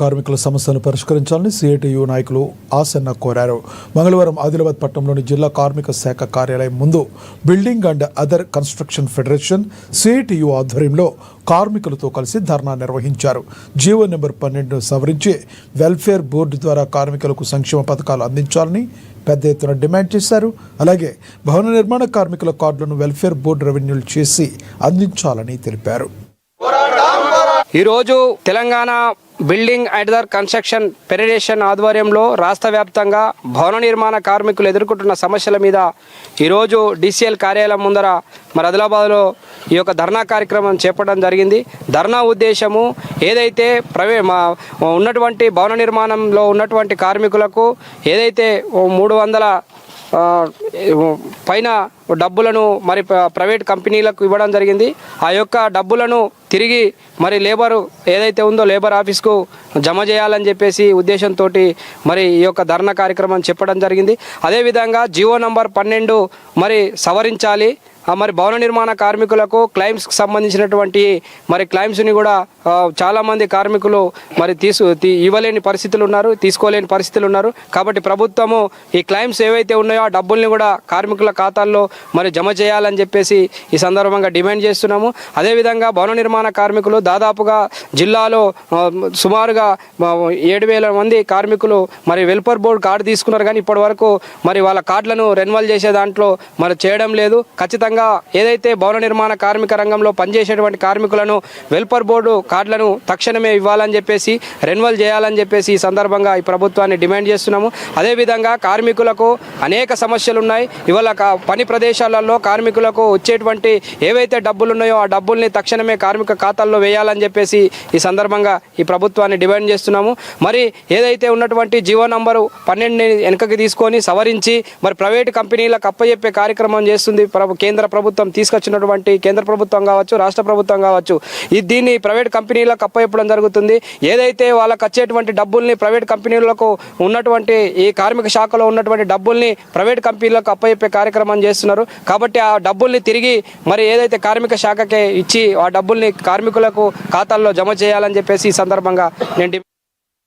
కార్మికుల సమస్యలను పరిష్కరించాలని సిఐటియు నాయకులు ఆసన్న కోరారు. మంగళవారం ఆదిలాబాద్ పట్టణంలోని జిల్లా కార్మిక శాఖ కార్యాలయం ముందు building and other construction federation CITU ఆధ్వర్యంలో కార్మికులతో కలిసి ధర్నా నిర్వహించారు. జీవో నెంబర్ 12 సవరించి వెల్ఫేర్ బోర్డు ద్వారా కార్మికులకు సంక్షేమ పథకాలు అందించాలని పెద్ద ఎత్తున డిమాండ్ చేశారు. అలాగే భవన నిర్మాణ కార్మికుల కార్డులను వెల్ఫేర్ బోర్డు రెవెన్యూలు చేసి అందించాలని తెలిపారు. ఈరోజు Telangana building and other construction federation ఆధ్వర్యంలో రాష్ట్ర వ్యాప్తంగా భవన నిర్మాణ కార్మికులు ఎదుర్కొంటున్న సమస్యల మీద ఈరోజు డిసిఎల్ కార్యాలయం ముందర ఆదిలాబాద్లో ఈ యొక్క ధర్నా కార్యక్రమం చేపట్టడం జరిగింది. ధర్నా ఉద్దేశము ఏదైతే ఉన్నటువంటి భవన నిర్మాణంలో ఉన్నటువంటి కార్మికులకు ఏదైతే 300 పైన డబ్బులను ప్రైవేట్ కంపెనీలకు ఇవ్వడం జరిగింది. ఆ యొక్క డబ్బులను తిరిగి లేబర్ ఏదైతే ఉందో లేబర్ ఆఫీస్కు జమ చేయాలని చెప్పేసి ఉద్దేశంతో ఈ యొక్క ధర్నా కార్యక్రమం చెప్పడం జరిగింది. అదేవిధంగా జీవో నంబర్ 12 సవరించాలి. భవన నిర్మాణ కార్మికులకు క్లైమ్స్కి సంబంధించినటువంటి క్లైమ్స్ని కూడా చాలామంది కార్మికులు ఇవ్వలేని పరిస్థితులు ఉన్నారు, తీసుకోలేని పరిస్థితులు ఉన్నారు. కాబట్టి ప్రభుత్వము ఈ క్లైమ్స్ ఏవైతే ఉన్నాయో ఆ డబ్బుల్ని కూడా కార్మికుల ఖాతాల్లో జమ చేయాలని చెప్పేసి ఈ సందర్భంగా డిమాండ్ చేస్తున్నాము. అదేవిధంగా భవన నిర్మాణ కార్మికులు దాదాపుగా జిల్లాలో సుమారుగా 7,000 మంది కార్మికులు వెల్ఫేర్ బోర్డు కార్డు తీసుకున్నారు. కానీ ఇప్పటి వరకు వాళ్ళ కార్డులను రెన్యువల్ చేసే దాంట్లో చేయడం లేదు. ఖచ్చితంగా ఏదైతే భవన నిర్మాణ కార్మిక రంగంలో పనిచేసేటువంటి కార్మికులను వెల్ఫేర్ బోర్డు కార్డులను తక్షణమే ఇవ్వాలని చెప్పేసి రెన్యువల్ చేయాలని చెప్పేసి ఈ సందర్భంగా ఈ ప్రభుత్వాన్ని డిమాండ్ చేస్తున్నాము. అదేవిధంగా కార్మికులకు అనేక సమస్యలు ఉన్నాయి. ఇవాళ పని ప్రదేశాలలో కార్మికులకు వచ్చేటువంటి ఏవైతే డబ్బులు ఉన్నాయో ఆ డబ్బుల్ని తక్షణమే కార్మిక ఖాతాల్లో వేయాలని చెప్పేసి ఈ సందర్భంగా ఈ ప్రభుత్వాన్ని డిమాండ్ చేస్తున్నాము. ఏదైతే ఉన్నటువంటి జీవో నంబరు 12 వెనకకి తీసుకొని సవరించి ప్రైవేటు కంపెనీలకు అప్పచెప్పే కార్యక్రమం చేస్తుంది కేంద్ర ప్రభుత్వం. తీసుకొచ్చినటువంటి కేంద్ర ప్రభుత్వం కావచ్చు, రాష్ట్ర ప్రభుత్వం కావచ్చు, దీన్ని ప్రైవేట్ కంపెనీలకు అప్పచెప్పడం జరుగుతుంది. ఏదైతే వాళ్ళకి వచ్చేటువంటి డబ్బుల్ని ప్రైవేట్ కంపెనీలకు ఉన్నటువంటి ఈ కార్మిక శాఖలో ఉన్నటువంటి డబ్బుల్ని ప్రైవేట్ కంపెనీలకు అప్పచెప్పే కార్యక్రమం చేస్తున్నారు. కాబట్టి ఆ డబ్బుల్ని తిరిగి ఏదైతే కార్మిక శాఖకే ఇచ్చి ఆ డబ్బుల్ని కార్మికులకు ఖాతాల్లో జమ చేయాలని చెప్పేసి ఈ సందర్భంగా నేను